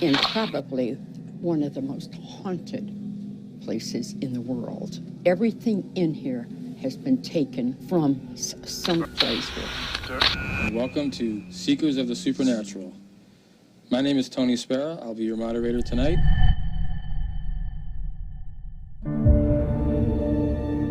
in probably one of the most haunted places in the world. Everything in here has been taken from some place. Welcome to Seekers of the Supernatural. My name is Tony Spera. I'll be your moderator tonight.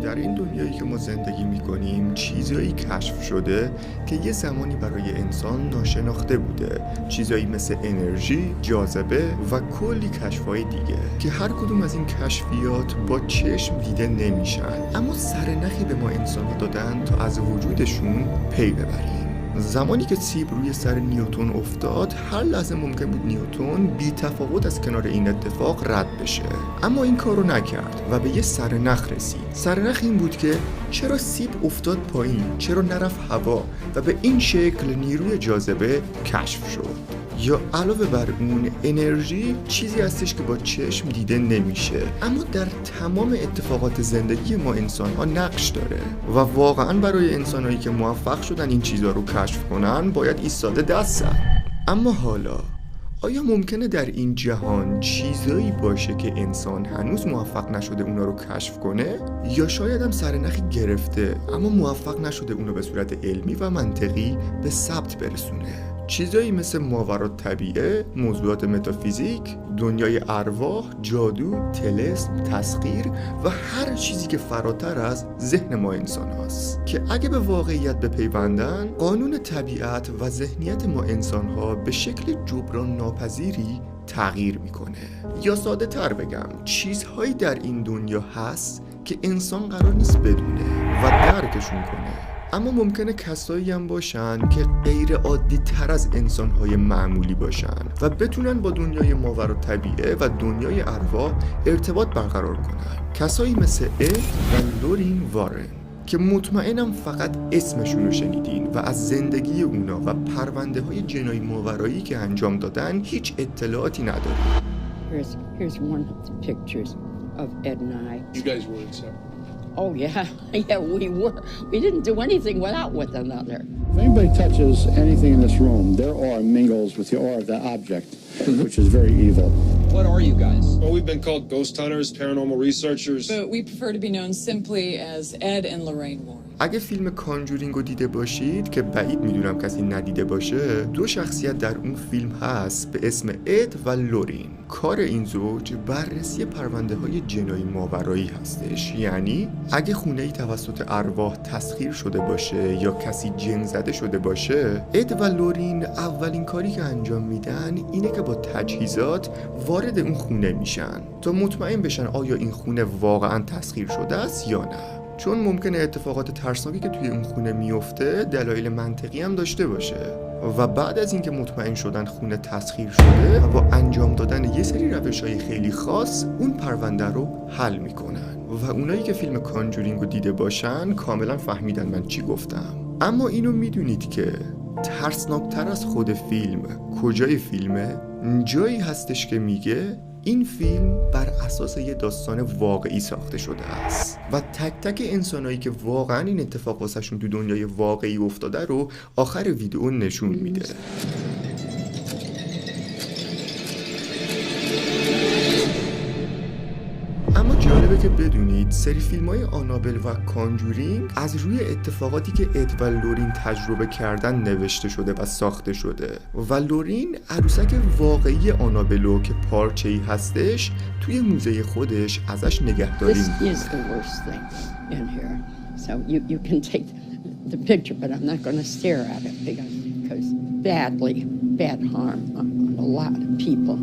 در این دنیایی که ما زندگی می‌کنیم چیزایی کشف شده که یه زمانی برای انسان ناشناخته بوده، چیزایی مثل انرژی، جاذبه و کلی کشف‌های دیگه که هر کدوم از این کشفیات با چشم دیده نمیشن، اما سرنخی به ما انسان‌ها دادن تا از وجودشون پی ببریم. زمانی که سیب روی سر نیوتن افتاد، هر لحظه ممکن بود نیوتن بی تفاوت از کنار این اتفاق رد بشه، اما این کارو نکرد و به یه سرنخ رسید. سرنخ این بود که چرا سیب افتاد پایین، چرا نرفت هوا و به این شکل نیروی جاذبه کشف شد. یا علاوه بر اون انرژی چیزی هستش که با چشم دیده نمیشه، اما در تمام اتفاقات زندگی ما انسان‌ها نقش داره و واقعاً برای انسان‌هایی که موفق شدن این چیزها رو کشف کنن باید ایستاده دست زد. اما حالا آیا ممکنه در این جهان چیزایی باشه که انسان هنوز موفق نشده اونا رو کشف کنه؟ یا شاید هم سرنخی گرفته اما موفق نشده اونو به صورت علمی و منطقی به ثبت برسونه؟ چیزایی مثل ماورالطبیعه، موضوعات متافیزیک، دنیای ارواح، جادو، طلسم، تسخیر و هر چیزی که فراتر از ذهن ما انسان هاست که اگه به واقعیت بپیوندن، قانون طبیعت و ذهنیت ما انسان ها به شکل جبران ناپذیری تغییر میکنه. یا ساده تر بگم، چیزهایی در این دنیا هست که انسان قرار نیست بدونه و درکشون کنه، اما ممکنه کسایی هم باشن که غیر عادی تر از انسان‌های معمولی باشن و بتونن با دنیای ماورالطبیعه و دنیای ارواح ارتباط برقرار کنن. کسایی مثل اد و لورین وارن که مطمئنم فقط اسمشون رو شنیدین و از زندگی اونا و پرونده‌های جنایی ماورایی که انجام دادن هیچ اطلاعاتی ندارید. Here's one of the pictures of Ed and I. You guys were inseparable. Oh yeah, yeah, we were. We didn't do anything without one another. If anybody touches anything in this room, their aura mingles with the aura of the object, which is very evil. What are you guys? Well, we've been called ghost hunters, paranormal researchers. But we prefer to be known simply as Ed and Lorraine Warren. اگه فیلم کانجورینگ رو دیده باشید که بعید میدونم کسی ندیده باشه، دو شخصیت در اون فیلم هست به اسم اد و لورین. کار این زوج بررسی پرونده های جنایی ماورایی هستش، یعنی اگه خونه‌ای توسط ارواح تسخیر شده باشه یا کسی جن زده شده باشه، اد و لورین اولین کاری که انجام میدن اینه که با تجهیزات وارد اون خونه میشن تا مطمئن بشن آیا این خونه واقعا تسخیر شده است یا نه، چون ممکنه اتفاقات ترسناکی که توی اون خونه میفته دلایل منطقی هم داشته باشه. و بعد از اینکه مطمئن شدن خونه تسخیر شده و با انجام دادن یه سری روش‌های خیلی خاص اون پرونده رو حل میکنن. و اونایی که فیلم کانجورینگ رو دیده باشن کاملا فهمیدن من چی گفتم. اما اینو میدونید که ترسناکتر از خود فیلم کجای فیلمه؟ جایی هستش که میگه این فیلم بر اساس یه داستان واقعی ساخته شده است و تک تک انسانایی که واقعا این اتفاق واسهشون تو دنیای واقعی افتاده رو آخر ویدیو نشون میده. اما جالبه که بدونید سری فیلم‌های آنابل و کانجورینگ از روی اتفاقاتی که اد و لورین تجربه کردن نوشته شده و ساخته شده و لورین عروسک واقعی آنابلو که پارچه‌ای هستش توی موزه خودش ازش نگهداری می‌کنه. This is the worst thing in here. So you can take the picture, but I'm not going to stare at it because bad harm on a lot of people.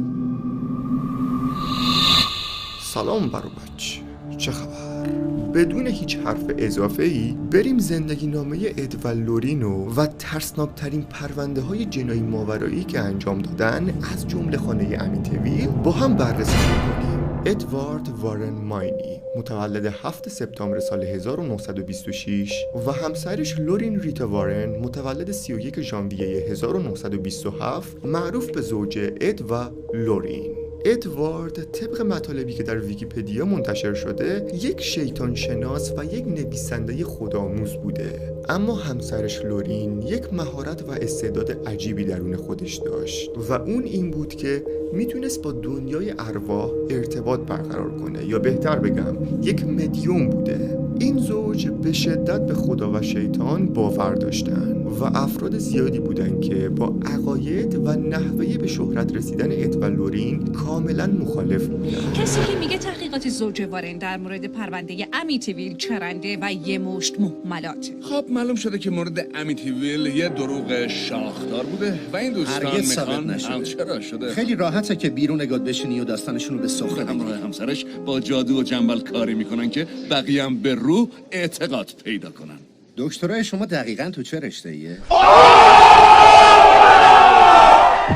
سلام بروبچ، چه خبر؟ بدون هیچ حرف اضافه‌ای بریم زندگی نامه اد و لورینو و ترسناکترین پرونده های جنایی ماورایی که انجام دادن از جمله خانه امیتویل با هم بررسی کنیم. ادوارد وارن ماینی متولد 7 سپتامبر سال 1926 و همسرش لورین ریتا وارن متولد 31 ژانویه 1927 معروف به زوج اد و لورین. ادوارد طبق مطالبی که در ویکی‌پدیا منتشر شده یک شیطان شناس و یک نویسنده خودآموز بوده، اما همسرش لورین یک مهارت و استعداد عجیبی درون خودش داشت و اون این بود که میتونست با دنیای ارواح ارتباط برقرار کنه، یا بهتر بگم یک مدیوم بوده. این زوج به شدت به خدا و شیطان باور داشتن و افراد زیادی بودن که با عقاید و نحوه به شهرت رسیدن اد و لورین کاملا مخالف بودن. کسی که میگه تحقیقات زوج وارن در مورد پرونده امیتیویل چرنده و یه مشت مهملاته. خب معلوم شده که مورد امیتیویل یه دروغ شاخدار بوده و این دوستان هرگز ثابت میخوان نشده. چرا شده؟ خیلی راحته که بیرون نگات بشینی و داستانشون رو به سخره همراه بگیری. همسرش با جادو و جنبل کاری میکنن که بقیه هم به روح اعتقاد پیدا کنن. دکترای شما دقیقاً تو چه رشته‌ایه؟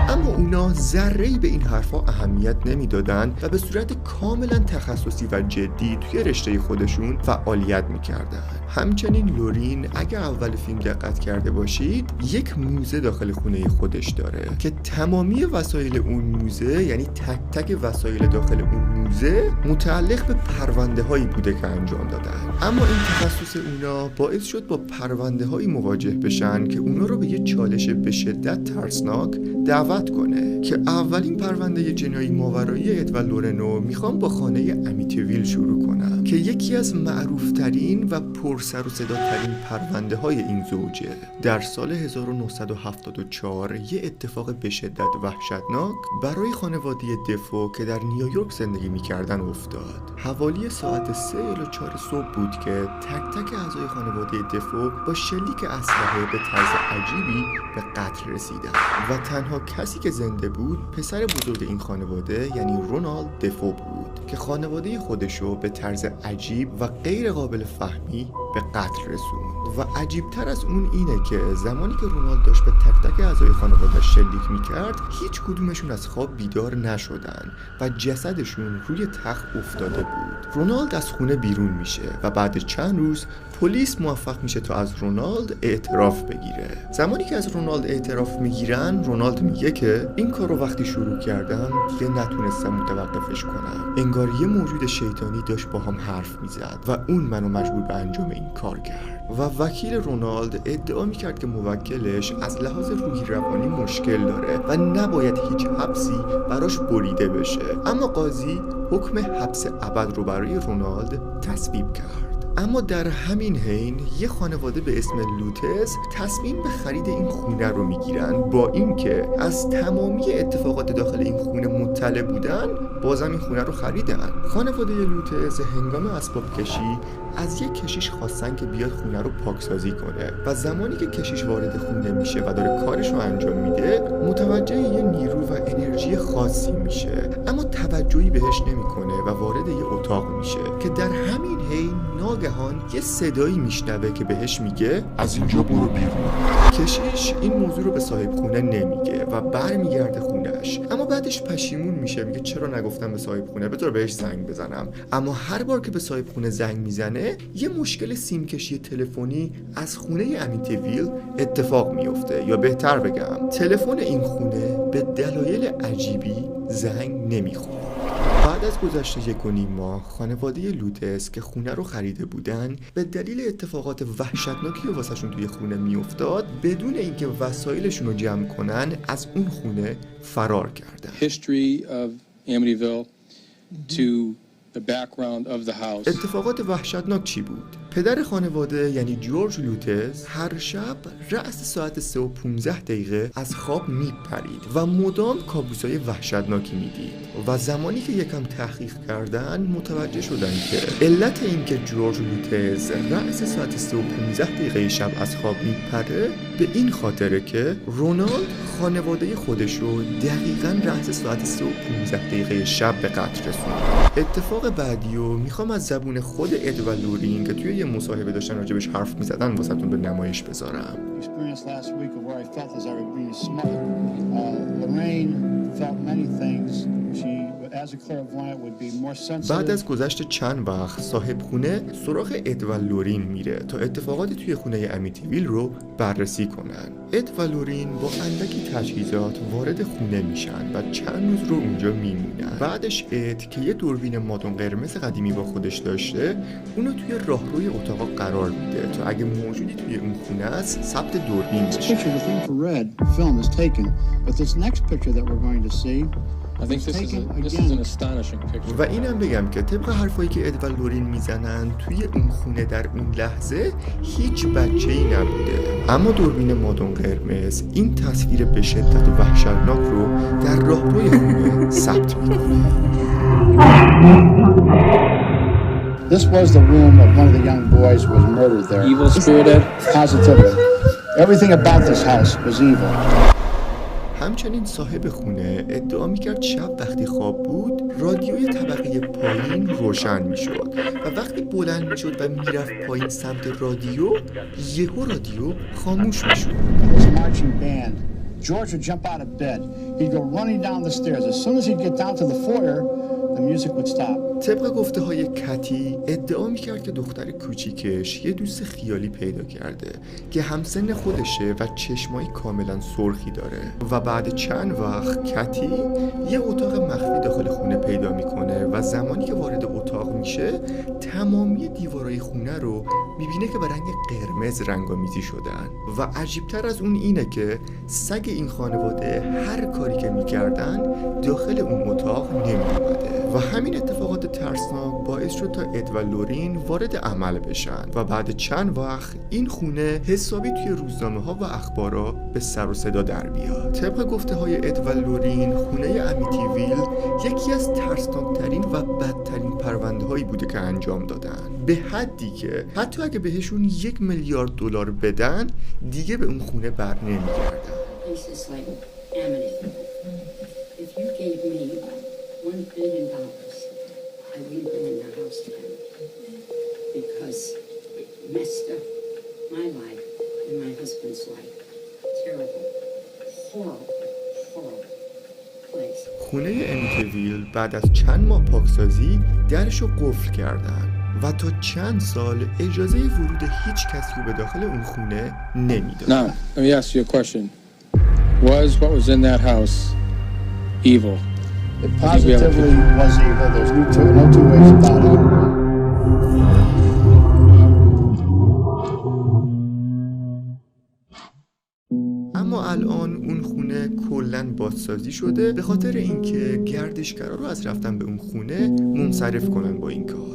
اما اونا ذره‌ای به این حرفا اهمیت نمیدادن و به صورت کاملا تخصصی و جدی توی رشته خودشون فعالیت میکردن. همچنین لورین اگر اول فیلم دقت کرده باشید یک موزه داخل خونه خودش داره که تمامی وسایل اون موزه، یعنی تک تک وسایل داخل اون موزه متعلق به پرونده هایی بوده که انجام دادن. اما این تخصص اونا باعث شد با پرونده هایی مواجه بشن که اونا رو به یه چالش به شدت ترسناک دعوت کنه که اولین پرونده جنایی ماورایی اد و لورنو میخوام با خانه امیتیویل شروع کنم که یکی از معروفترین و پرسر و صداترین پرونده های این زوجه. در سال 1974 یه اتفاق به شدت وحشتناک برای خانواده دفو که در نیویورک زندگی میکردن افتاد. حوالی ساعت 3 الی 4 صبح بود که تک تک اعضای خانواده دفو با شلیک اسلحه به طرز عجیبی به قتل رسیدن و تنها کسی که زنده بود پسر بزرگ این خانواده یعنی رونالد دفو بود که خانواده خودشو به طرز عجیب و غیر قابل فهمی به قتل رسوند. و عجیبتر از اون اینه که زمانی که رونالد داشت به تک تک اعضای خانواده شلیک میکرد هیچ کدومشون از خواب بیدار نشدن و جسدشون روی تخت افتاده بود. رونالد از خونه بیرون میشه و بعد چند روز پلیس موفق میشه تا از رونالد اعتراف بگیره. زمانی که از رونالد اعتراف میگیرن، رونالد میگه که این کار رو وقتی شروع کردم دیگه نتونستم متوقفش کنم. انگار یه موجود شیطانی داشت با هم حرف میزد و اون منو مجبور به انجام این کار کرد. و وکیل رونالد ادعا میکرد که موکلش از لحاظ روحی روانی مشکل داره و نباید هیچ حبسی براش بریده بشه. اما قاضی حکم حبس ابد رو برای رونالد تصویب کرد. اما در همین حین یه خانواده به اسم لوتس تصمیم به خرید این خونه رو میگیرن، با اینکه از تمامی اتفاقات داخل این خونه مطلع بودن بازم این خونه رو خریدن. خانواده لوتس هنگام اسباب کشی از یک کشیش خواستن که بیاد خونه رو پاکسازی کنه و زمانی که کشیش وارد خونه میشه و داره کارش رو انجام میده متوجه یه نیرو و انرژی خاصی میشه، اما توجهی بهش نمیکنه و وارد یه اتاق میشه که در همین حین ناگهان یه صدایی میشنوه که بهش میگه از اینجا برو بیرون. کشیش این موضوع رو به صاحب خونه نمیگه و برمیگرده خونهش، اما بعدش پشیمون میشه، میگه چرا نگفتم به صاحب خونه، بذار بهش زنگ بزنم. اما هر بار که به صاحب خونه زنگ میزنه یه مشکل سیمکشی تلفنی از خونه امیتیویل اتفاق میفته، یا بهتر بگم تلفن این خونه به دلایل عجیبی زنگ نمیخوره. بعد از گذشت 1.5 ماه خانواده لوتس که خونه رو خریده بودن به دلیل اتفاقات وحشتناکی واسهشون توی خونه میافتاد بدون اینکه وسایلشون رو جمع کنن از اون خونه فرار کردن. History of Amityville to the background of the house. اتفاقات وحشتناک چی بود؟ پدر خانواده یعنی جورج لوتس هر شب رأس ساعت 3:15 از خواب میپرید و مدام کابوسای وحشتناکی میدید و زمانی که یکم تحقیق کردن متوجه شدن که علت این که جورج لوتس رأس ساعت 3:15 شب از خواب میپره به این خاطره که رونالد خانواده خودش رو دقیقاً رأس ساعت 3:15 شب به قتل رسوند. اتفاق بعدی رو میخوام از زبون خود اد و لورین که توی یه مصاحبه داشتن راجبش حرف میزدن واسهتون به نمایش بذارم. Experience last week of where I felt as I was being smothered. Lorraine felt many things. She as a clairvoyant, would be more sensitive. بعد از گذشت چند وقت صاحب خونه سراغ اد و لورین میره تا اتفاقاتی توی خونه امیتیویل رو بررسی کنن. اد و لورین با اندکی تجهیزات وارد خونه میشن و چند روز رو اونجا میمونن. بعدش اد که یه دوربین مادون قرمز قدیمی با خودش داشته اونو توی راهروی اتاق قرار میده تا اگه موجودی توی اون خونه است ثبت دوربین This بشه. picture with infrared film is taken, but this next picture that we're going to see I think this is an astonishing picture. و اینم بگم که طبق حرفایی که اد و لورین میزنن توی اون خونه در اون لحظه هیچ بچه‌ای نبوده، اما دوربین مادون قرمز این تصویر به شدت وحشتناک رو در راهروی خونه ثبت میکنه. This was the room of one of the young boys who was murdered there. Evil spirit, Ed? Positively. Everything about this house was evil. همچنین صاحب خونه ادعا میکرد شب وقتی خواب بود رادیوی طبقه پایین روشن میشد و وقتی بلند میشد و میرفت پایین سمت رادیو یهو رادیو خاموش میشد. This marching band, George would jump out of bed. He'd go running down the stairs. As soon as he'd get down to the foyer, the music would stop. طبق گفته های کتی ادعا میکرد که دختر کوچیکش یه دوست خیالی پیدا کرده که همسن خودشه و چشمای کاملا سرخی داره و بعد چند وقت کتی یه اتاق مخفی داخل خونه پیدا میکنه و زمانی که وارد اتاق میشه تمامی دیوارای خونه رو میبینه که به رنگ قرمز رنگامیزی شدن و عجیبتر از اون اینه که سگ این خانواده هر کاری که میکردن داخل اون اتاق نمیومده و همین اتفاقات ترسناک باعث شد تا اد و لورین وارد عمل بشن و بعد چند وقت این خونه حسابی توی روزنامه ها و اخبارا به سر و صدا در بیاد. طبق گفته های اد و لورین خونه امیتیویل یکی از ترسناکترین و بدترین پرونده هایی بوده که انجام دادن، به حدی که حتی اگه بهشون $1 میلیارد بدن دیگه به اون خونه بر نمیگردن. $1 billion, I wouldn't go in that house again because it messed up my life and my husband's life. Terrible, horrible place. خونه امیتیویل بعد از چند ماه پاکسازی درشو قفل کردن و تا چند سال اجازه ورود هیچ کسی رو به داخل اون خونه نمیدادن. Now, let me ask you a question. Was what was in that house evil? It positively was evil. There's no two ways about it. اما الان اون خونه کلاً بازسازی شده به خاطر اینکه گردشگرا رو از رفتن به اون خونه منصرف کنن با این کار.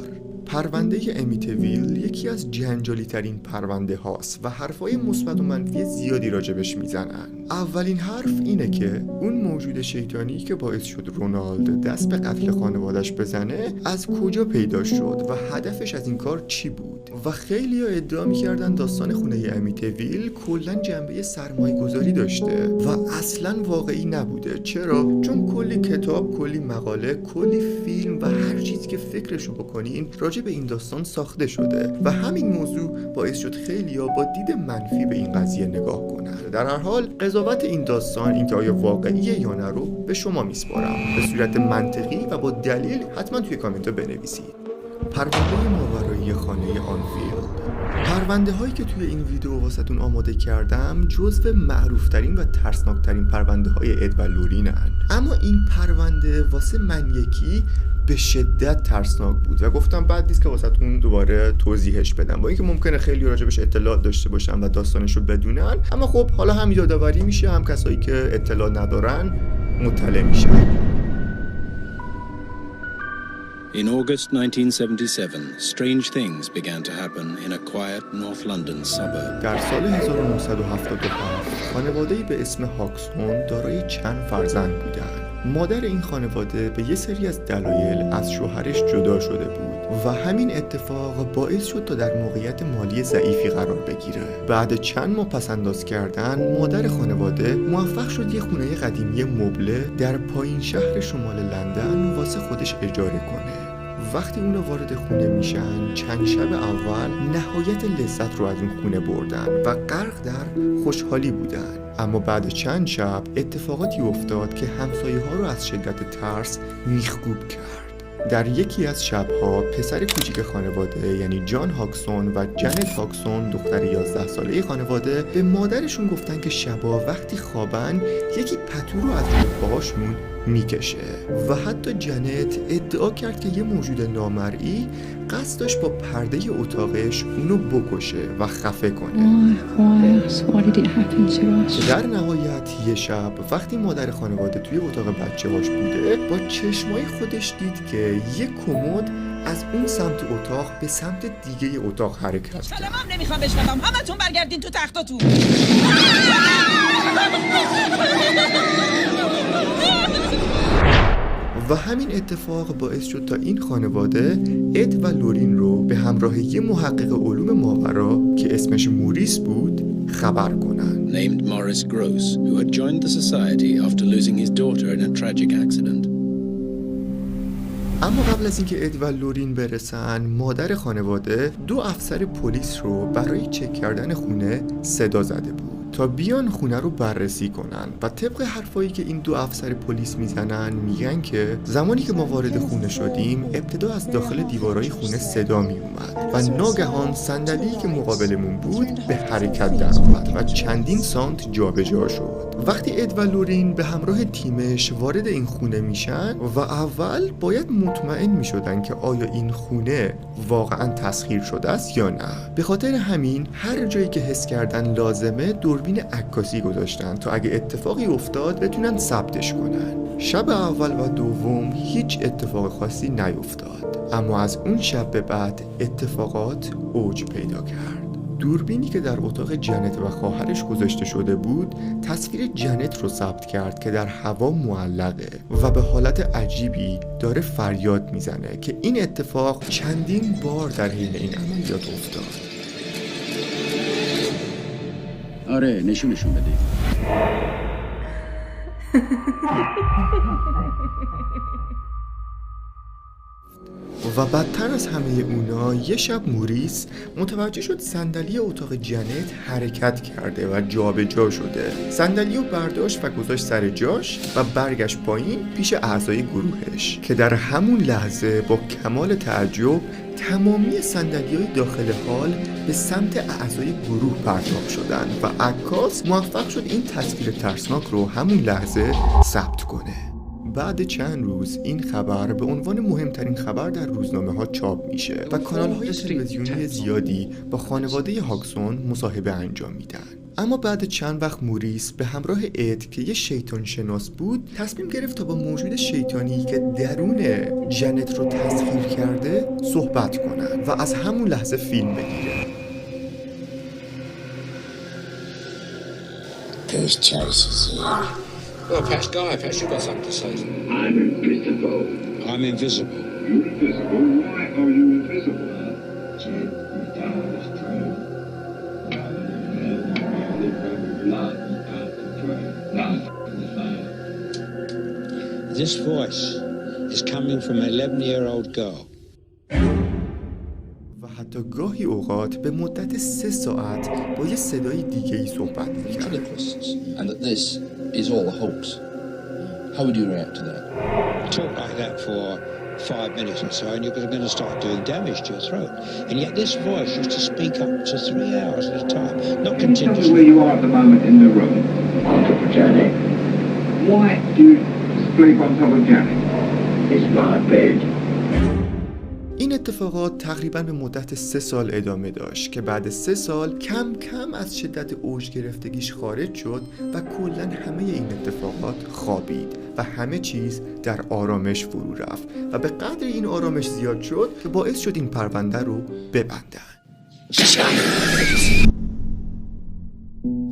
پرونده امیتیویل یکی از جنجالی ترین پرونده هاست و حرفای مثبت و منفی زیادی راجبش میزنن. اولین حرف اینه که اون موجود شیطانی که باعث شد رونالد دست به قتل خانوادش بزنه از کجا پیدا شد و هدفش از این کار چی بود و خیلی‌ها ادعا می‌کردن داستان خونه امیتیویل کلاً جنبه سرمایه‌گذاری داشته و اصلاً واقعی نبوده. چرا؟ چون کلی کتاب، کلی مقاله، کلی فیلم و هر چیزی که فکرشو بکنین راجع به این داستان ساخته شده و همین موضوع باعث شد خیلی‌ها با دید منفی به این قضیه نگاه کنن. در هر حال قضاوت این داستان اینکه آیا واقعیه یا نه رو به شما میسپارم. به صورت منطقی و با دلیل حتما توی کامنت‌ها بنویسید. پرونده ماورایی خانه آنفیلد. پرونده هایی که توی این ویدیو واسهتون آماده کردم جزو معروفترین و ترسناکترین پرونده های اد و لورینن، اما این پرونده واسه من یکی به شدت ترسناک بود و گفتم بعد نیست که واسهتون دوباره توضیحش بدم، با اینکه ممکنه خیلی راجبش اطلاعات داشته باشن و داستانشو بدونن، اما خب حالا هم یادآوری میشه هم کسایی که اطلاع ندارن مطلع میشن. In August 1977, strange things began to happen in a quiet North London suburb. در سال 1977 خانواده‌ای به اسم هاکسون دارای چند فرزند بودند. مادر این خانواده به یه سری از دلایل از شوهرش جدا شده بود و همین اتفاق باعث شد تا در موقعیت مالی ضعیفی قرار بگیره. بعد چند ماه پس‌انداز کردن مادر خانواده موفق شد یه خونه قدیمی مبله در پایین شهر شمال لندن واسه خودش اجاره کنه وقتی اونا وارد خونه میشن چند شب اول نهایت لذت رو از اون خونه بردن و غرق در خوشحالی بودن. اما بعد چند شب اتفاقاتی افتاد که همسایه ها رو از شدت ترس میخکوب کرد. در یکی از شبها پسر کوچیک خانواده یعنی جان هاکسون و جنت هاکسون دختر 11 ساله خانواده به مادرشون گفتن که شبا وقتی خوابن یکی پتو رو از روی پاهاشون میکشه و حتی جنت ادعا کرد که یه موجود نامرئی قصد داشت با پرده اتاقش اونو بکشه و خفه کنه. در نهایت یه شب وقتی مادر خانواده توی اتاق بچه‌هاش بوده با چشمای خودش دید که یه کمد از اون سمت اتاق به سمت دیگه اتاق حرکت کرد. کلمه‌ام نمیخوام بشنوم، همتون برگردین تو تختاتون. و همین اتفاق باعث شد تا این خانواده اد و لورین رو به همراه یه محقق علوم ماورا که اسمش موریس بود خبر کنن. Named Morris Gross, who had joined the society after losing his daughter in a tragic accident. اما قبل از اینکه اد و لورین برسن مادر خانواده 2 افسر پلیس رو برای چک کردن خونه صدا زده بود تا بیان خونه رو بررسی کنن و طبق حرفایی که این 2 افسر پلیس میزنن میگن که زمانی که ما وارد خونه شدیم ابتدا از داخل دیوارای خونه صدا میومد و ناگهان صندلی که مقابلمون بود به حرکت در اومد و چندین سانت جابجا شد. وقتی اد و لورین به همراه تیمش وارد این خونه میشن و اول باید مطمئن میشدن که آیا این خونه واقعا تسخیر شده است یا نه. به خاطر همین هر جایی که حس کردن لازمه دوربین عکاسی گذاشتن تا اگه اتفاقی افتاد بتونن ثبتش کنن. شب اول و دوم هیچ اتفاق خاصی نیفتاد، اما از اون شب به بعد اتفاقات اوج پیدا کرد. دوربینی که در اتاق جنت و خواهرش گذاشته شده بود تصویر جنت رو ثبت کرد که در هوا معلقه و به حالت عجیبی داره فریاد میزنه که این اتفاق چندین بار در حین این عملیات افتاد. آره نشونشون بده. و بدتر از همه اونا یه شب موریس متوجه شد صندلی اتاق جنت حرکت کرده و جابجا شده. صندلی رو برداشت و گذاشت سر جاش و برگشت پایین پیش اعضای گروهش که در همون لحظه با کمال تعجب تمامی صندلی‌های داخل هال به سمت اعضای گروه پرتاب شدن و عکاس موفق شد این تصویر ترسناک رو همون لحظه ثبت کنه. بعد چند روز این خبر به عنوان مهمترین خبر در روزنامه‌ها چاپ میشه و کانال‌های تلویزیونی زیادی با خانواده هاکسون مصاحبه انجام میدن. اما بعد چند وقت موریس به همراه اد که یه شیطان شناس بود تصمیم گرفت تا با موجود شیطانی که درون جنت رو تسخیر کرده صحبت کنن و از همون لحظه فیلم بگیره. There's choices here. Well, Pascal, perhaps you've got something to say. I'm invisible. I'm invisible. You're invisible? Why are you invisible? This voice is coming from an 11-year-old girl. و حتی گاهی اوقات به مدت 3 ساعت با یه صدای دیگه‌ای صحبت می‌کرد. And that this is all a hoax. How would you react to that? Talk like that for 5 minutes or so and you're going to start doing damage to your throat. And yet this voice used to speak up to 3 hours at a time, not continuously. Tell me where you are at the moment in the room. On top of Janet. Why do you sleep on top of Janet? It's my bed. این اتفاقات تقریباً به مدت 3 سال ادامه داشت که بعد 3 سال کم کم از شدت اوج گرفتگیش خارج شد و کلاً همه این اتفاقات خوابید و همه چیز در آرامش فرو رفت و به قدر این آرامش زیاد شد که باعث شد این پرونده رو ببندن.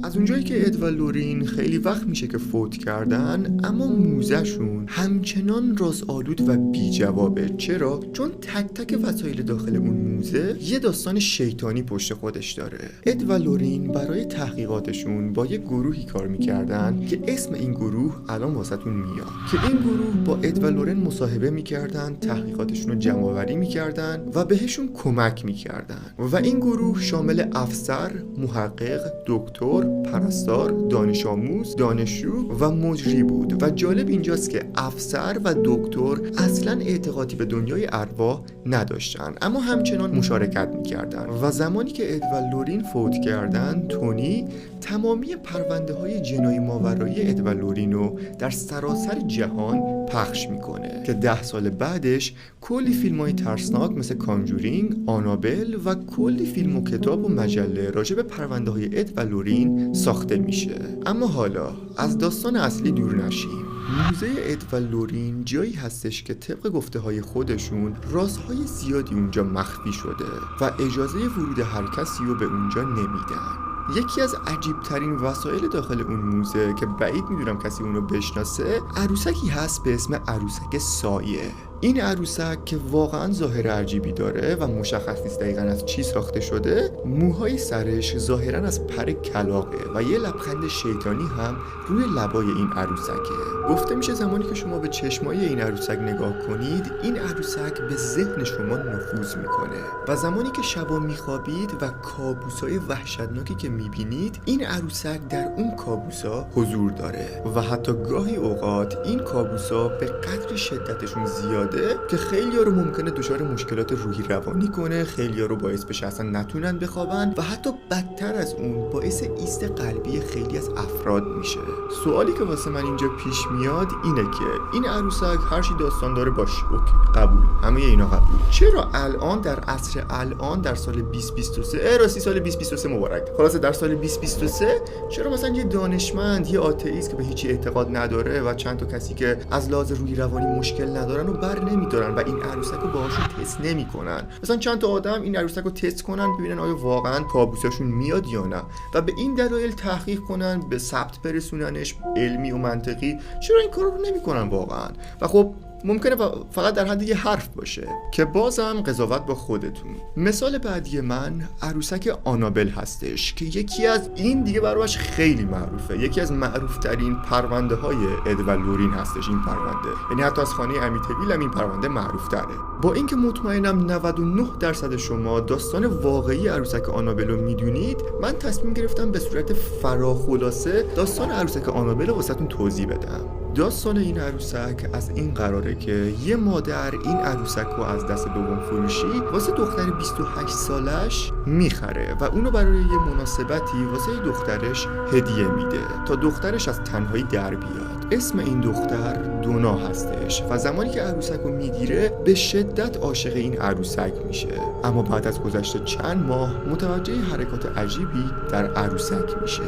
از اونجایی که اد و لورین خیلی وقت میشه که فوت کردن، اما موزهشون همچنان رازآلود و بی جوابه. چرا؟ چون تک تک وسایل داخل اون موزه یه داستان شیطانی پشت خودش داره. اد و لورین برای تحقیقاتشون با یه گروهی کار میکردن که اسم این گروه الان واسهتون میاد، که این گروه با اد و لورین مصاحبه میکردن، تحقیقاتشون رو جمع‌آوری میکردن و بهشون کمک میکردن. و این گروه شامل افسر، محقق، دکتر، پرستار، دانش آموز، دانشجو و مجری بود. و جالب اینجاست که افسر و دکتر اصلا اعتقادی به دنیای ارواح نداشتن، اما همچنان مشارکت میکردن. و زمانی که اد و لورین فوت کردن، تونی تمامی پرونده های جنایی ماورایی اد و لورین رو در سراسر جهان پخش میکنه که 10 سال بعدش کلی فیلم های ترسناک مثل کانجورینگ، آنابل و کلی فیلم و کتاب و مجله راجع به پرونده های اد و لورین ساخته میشه. اما حالا از داستان اصلی دور نشیم. موزه اد و لورین جایی هستش که طبق گفته های خودشون رازهای زیادی اونجا مخفی شده و اجازه ورود هر کسی رو به اونجا نمیدن. یکی از عجیبترین وسایل داخل اون موزه که بعید میدونم کسی اونو بشناسه، عروسکی هست به اسم عروسک سایه. این عروسک که واقعا ظاهر عجیبی داره و مشخص نیست دقیقاً از چی ساخته شده، موهای سرش ظاهراً از پر کلاغه و یه لبخند شیطانی هم روی لبای این عروسکه. گفته میشه زمانی که شما به چشمای این عروسک نگاه کنید، این عروسک به ذهن شما نفوذ میکنه و زمانی که شبا میخوابید و کابوسای وحشتناکی که میبینید، این عروسک در اون کابوسا حضور داره و حتی گاهی اوقات این کابوسا به قدر شدتشون زیاد که خیلی‌ها رو ممکنه دچار مشکلات روحی روانی کنه، خیلی‌ها رو باعث بشه اصلا نتونن بخوابن و حتی بدتر از اون باعث ایست قلبی خیلی از افراد میشه. سوالی که واسه من اینجا پیش میاد اینه که این عروسک هر چی داستان داره باشه، اوکی، قبول، همه اینا قبول. چرا الان در عصر الان در سال 2023 راستی سال 2023 مبارک، خلاصه در سال 2023 چرا مثلا یه دانشمند، یه آتئیست که به هیچی اعتقاد نداره و چند تا کسی که از لحاظ روحی روانی مشکل ندارن و نمیدارن و این عروسک رو باهاشون تست نمیکنن، مثلا چند تا آدم این عروسک رو تست کنن ببینن آیا واقعا کابوساشون میاد یا نه و به این دلایل تحقیق کنن، به ثبت برسوننش علمی و منطقی. چرا این کار رو نمیکنن واقعا؟ و خب ممکنه فقط در حد یه حرف باشه که بازم قضاوت با خودتون. مثال بعدی من عروسک آنابل هستش که یکی از این دیگه براش خیلی معروفه، یکی از معروفترین پرونده های اد و لورین هستش این پرونده، یعنی حتی از خانه امیتویل هم این پرونده معروف تره. با اینکه مطمئنم 99% شما داستان واقعی عروسک آنابل رو میدونید، من تصمیم گرفتم به صورت فراخلاصه داستان عروسک آنابل رو واسهتون توضیح بدم. داستان این عروسک از این قراره که یه مادر این عروسک رو از دست دوم فروشی واسه دختر 28 سالش میخره و اونو برای یه مناسبتی واسه دخترش هدیه میده تا دخترش از تنهایی در بیاد. اسم این دختر دونا هستش و زمانی که عروسک رو میگیره به شدت عاشق این عروسک میشه، اما بعد از گذشت چند ماه متوجه حرکات عجیبی در عروسک میشه.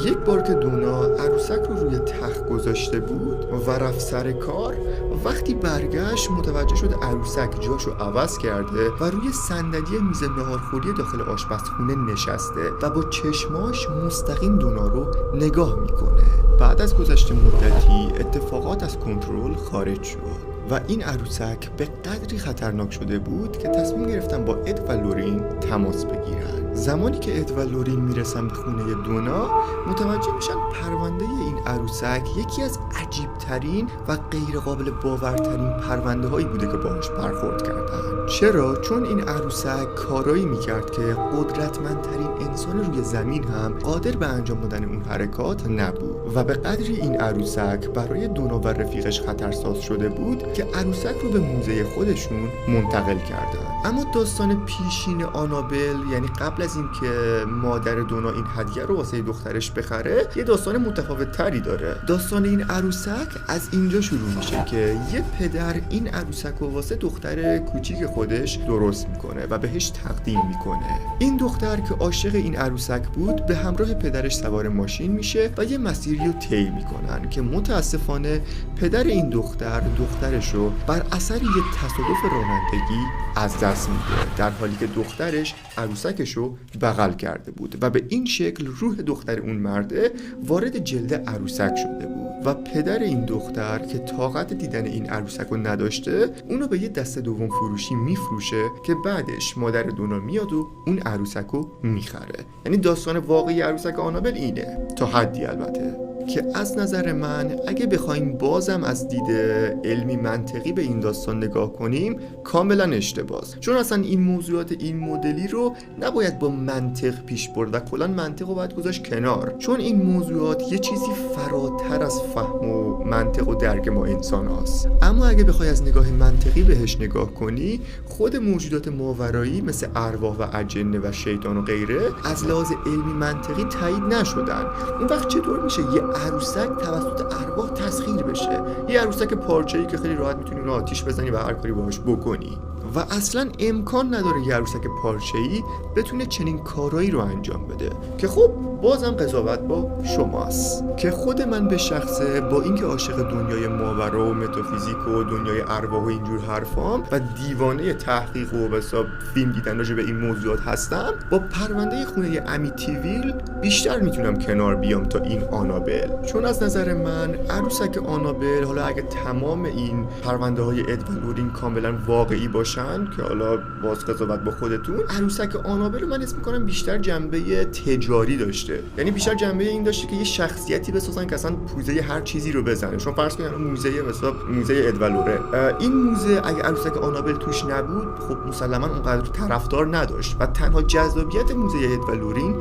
یک بار که دونا عروسک رو روی تخت گذاشته بود و رفت سر کار، وقتی برگشت متوجه شد عروسک جاشو عوض کرده و روی صندلی میز ناهارخوری داخل آشپزخونه نشسته و با چشماش مستقیم دونا رو نگاه میکنه. بعد از گذشت مدتی اتفاقات از کنترل خارج شد و این عروسک به قدری خطرناک شده بود که تصمیم گرفتن با اد و لورین تماس بگیرن. زمانی که اد و لورین میرسن به خونه دونا، متوجه میشن پرونده این عروسک یکی از عجیبترین و غیر قابل باورترین پرونده هایی بوده که باهاش برخورد کردن. چرا؟ چون این عروسک کارایی میکرد که قدرتمندترین انسان روی زمین هم قادر به انجام دادن اون حرکات نبود و به قدری این عروسک برای دونا و رفیقش خطرساز شده بود که عروسک رو به موزه خودشون منتقل کردن. اما داستان پیشین آنابل، یعنی قبل از این که مادر دونا این هدیه رو واسه دخترش بخره، یه داستان متفاوت تری جالبی داره. داستان این عروسک از اینجا شروع میشه که یه پدر این عروسک رو واسه دختر کوچیک خودش درست میکنه و بهش تقدیم میکنه. این دختر که عاشق این عروسک بود به همراه پدرش سوار ماشین میشه و یه مسیری رو طی میکنن که متاسفانه پدر این دخترش رو بر اثر یه تصادف رانندگی از دست میده، در حالی که دخترش عروسکش رو بغل کرده بود و به این شکل روح دختر اون مرده وارد جلد عروسک شده بود و پدر این دختر که طاقت دیدن این عروسک رو نداشته اونو به یه دسته دوم فروشی میفروشه که بعدش مادر دونا میاد و اون عروسک رو میخره. یعنی داستان واقعی عروسک آنابل اینه، تا حدی البته، که از نظر من اگه بخوایم بازم از دید علمی منطقی به این داستان نگاه کنیم کاملا اشتباهه، چون اصلا این موضوعات این مدلی رو نباید با منطق پیش برد و کلا منطق رو باید گذاشت کنار، چون این موضوعات یه چیزی فراتر از فهم و منطق و درک ما انسان هاست. اما اگه بخوای از نگاه منطقی بهش نگاه کنی، خود موجودات ماورایی مثل ارواح و اجنه و شیطان و غیره از لحاظ علمی منطقی تایید نشدن. اون وقت چطور میشه یه عروسک توسط ارواح تسخیر بشه؟ یه عروسک پارچه‌ای که خیلی راحت میتونی اون آتیش بزنی و هر کاری باهاش بکنی و اصلا امکان نداره یه عروسک پارچه‌ای بتونه چنین کارایی رو انجام بده که خب بازم قضاوت با شماست. که خود من به شخصه با اینکه عاشق دنیای ماورا و متافیزیک و دنیای ارواح و اینجور حرفام و دیوانه تحقیق و حساب فیلم دیدن راجع به این موضوعات هستم، با پرونده خونه امیتیویل بیشتر میتونم کنار بیام تا این آنابل، چون از نظر من عروسک آنابل، حالا اگه تمام این پرونده های اد و لورین کاملا واقعی باشن که حالا باز قضاوت با خودتون، عروسک آنابل رو من اسم میکنم بیشتر جنبه تجاری داشته. یعنی بیشتر جنبه این داشته که یه شخصیتی بسازن که اصلا پوزه هر چیزی رو بزنه. شما فرض کنید موزه اد و لوره، این موزه اگه عروسک آنابل توش نبود خب مسلما اونقدر طرفدار نداشت و تنها جذابیت موزه اد و لورین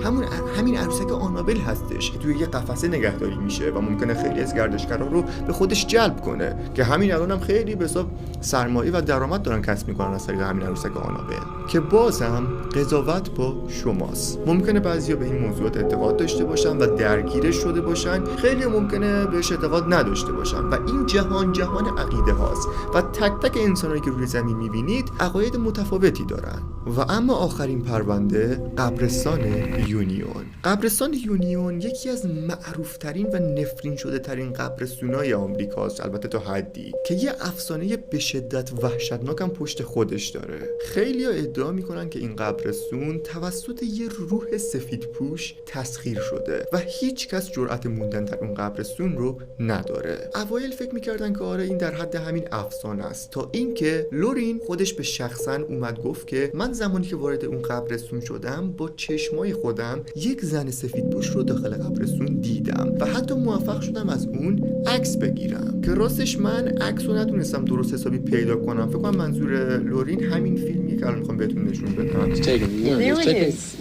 همین عروسک آنابل هستش که توی یه قفسه نگهداری میشه و ممکنه خیلی از گردشگران رو به خودش جلب کنه، که همین الانم خیلی به حساب سرمایه و درآمد دارن کسب میکنن از طریق همین عروسک آنابل. که بازم قضاوت با شماست. ممکنه بعضیا به این موضوعات اعتقاد داشته باشن و درگیرش شده باشن، خیلی ممکنه بهش اعتقاد نداشته باشن و این جهان عقیده هاست و تک تک انسانایی که روی زمین میبینید عقاید متفاوتی دارن. و اما آخرین پرونده، قبرستان یونیون. قبرستان یونیون یکی از معروفترین و نفرین شده ترین قبرستونای آمریکاست، البته تا حدی که یه افسانه به شدت وحشتناک هم پشت خودش داره. خیلی‌ها ادعا میکنن که این قبرستون توسط یه روح سفیدپوش تسخیر شده و هیچ کس جرأت موندن در اون قبرستون رو نداره. اوایل فکر میکردن که آره این در حد همین افسانه است، تا اینکه لورین خودش به شخصا اومد گفت که من زمانی که وارد اون قبرستون شدم با چشمای خودم یک زن سفیدپوش رو داخل قبرستون دیدم و حتی موفق شدم از اون عکس بگیرم. که راستش من عکس رو نتونستم درست حسابی پیدا کنم. فکر کنم منظور لورین همین فیلمیه که الان میخوام بهتون نشون بدم.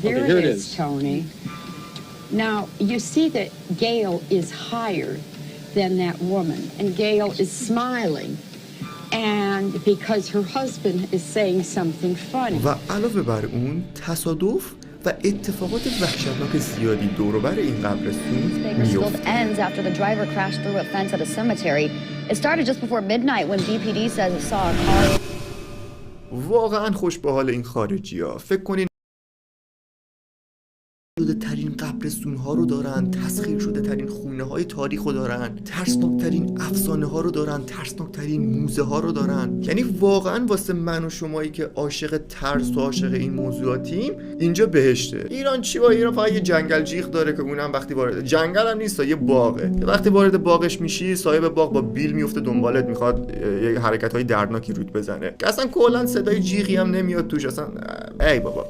Here it is, Tony. Now, you see that Gail is higher than that woman, and Gail is smiling, and because her husband is saying something funny. و علاوه بر اون تصادف و اتفاقات وحشتناک زیادی دور و بر این قبرستون میفته. ends after the driver crashed through a fence at a cemetery. It started just before midnight when BPD says it saw a car. واقعا خوش به حال این خارجی‌ها. فکر کنین شده ترین قبرستون ها رو دارن، تسخیر شده ترین خونه های تاریخ رو دارن، ترسناک ترین افسانه ها رو دارن، ترسناک ترین موزه ها رو دارن. یعنی واقعا واسه من و شمایی که عاشق ترس و عاشق این موضوعاتیم اینجا بهشته. ایران چی با ایران فقط یه جنگل جیغ داره که اونم وقتی وارد جنگل هم نیست، یه باغه که وقتی وارد باغش میشی صاحب باغ با بیل میفته دنبالت، میخواد یه حرکت های دردناکی رود بزنه که اصلا کلا صدای جیغی هم نمیاد توش. اصلا ای بابا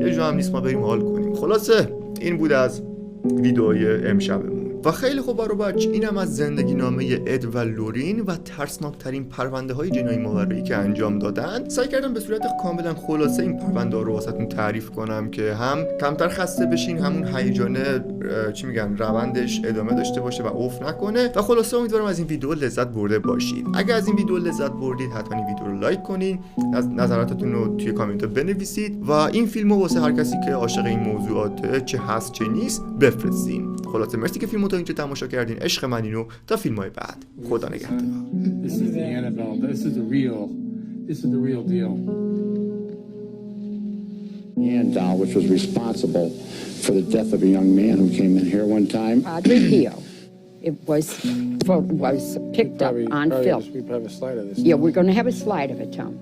یه جا هم نیست ما بریم حال کنیم. خلاصه این بود از ویدئوی امشبمون و خیلی خوب برو بچ، اینم از زندگی نامه اد و لورین و ترسناک ترین پرونده های جنایی ماورایی که انجام دادن. سعی کردم به صورت کاملا خلاصه این پرونده ها رو واسهتون تعریف کنم که هم کمتر خسته بشین، همون هیجانه چی میگن روندش ادامه داشته باشه و اوف نکنه. و خلاصه امیدوارم از این ویدیو لذت برده باشید. اگه از این ویدیو لذت بردید حتما این ویدیو رو لایک کنین، از نظراتتون رو توی کامنت ها بنویسید و این فیلمو واسه هر کسی که عاشق این موضوعات چه هست چه نیست بفرستین. خلاصه مرسی که فیلمو تا اینجا تماشا کردین. عشق من اینو تا فیلم‌های بعد. خدا نگهدار. This is the Annabelle. This is the real deal. Doll, which was responsible for the death of a young man who came in here one time. Padre Pio. It was picked up on film. We have a slide of this. Yeah, we're going to have a slide of it, Tom.